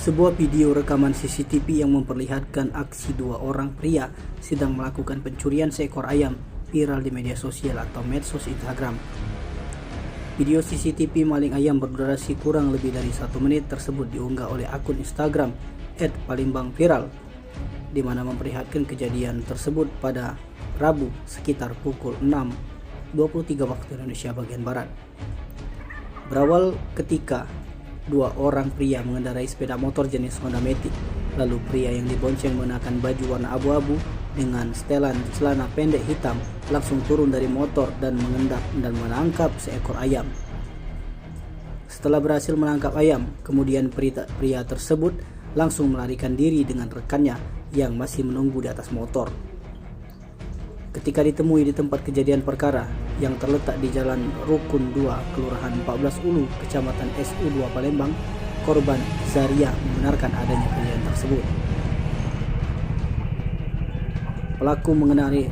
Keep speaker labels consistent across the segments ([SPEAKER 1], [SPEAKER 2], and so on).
[SPEAKER 1] Sebuah video rekaman CCTV yang memperlihatkan aksi dua orang pria sedang melakukan pencurian seekor ayam viral di media sosial atau medsos Instagram. Video CCTV maling ayam berdurasi kurang lebih dari 1 menit tersebut diunggah oleh akun Instagram @palembangviral, di mana memperlihatkan kejadian tersebut pada Rabu sekitar pukul 6.23 waktu Indonesia bagian Barat. Berawal ketika dua orang pria mengendarai sepeda motor jenis Honda Matic. Lalu pria yang dibonceng mengenakan baju warna abu-abu dengan setelan celana pendek hitam langsung turun dari motor dan mengendap dan menangkap seekor ayam. Setelah berhasil menangkap ayam, kemudian pria tersebut langsung melarikan diri dengan rekannya yang masih menunggu di atas motor. Ketika ditemui di tempat kejadian perkara yang terletak di Jalan Rukun 2, Kelurahan 14 Ulu, Kecamatan SU2 Palembang, korban Zaria membenarkan adanya kejadian tersebut. Pelaku mengendarai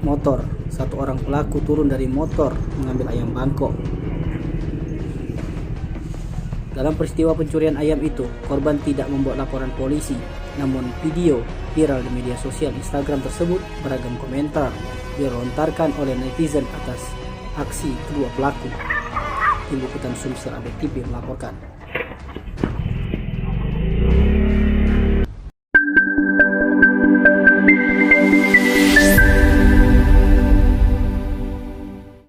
[SPEAKER 1] motor. Satu orang pelaku turun dari motor mengambil ayam bangkok. Dalam peristiwa pencurian ayam itu, korban tidak membuat laporan polisi, namun video viral di media sosial Instagram tersebut beragam komentar dilontarkan oleh netizen atas aksi kedua pelaku. Tim Liputan Sumsel Update TV melaporkan.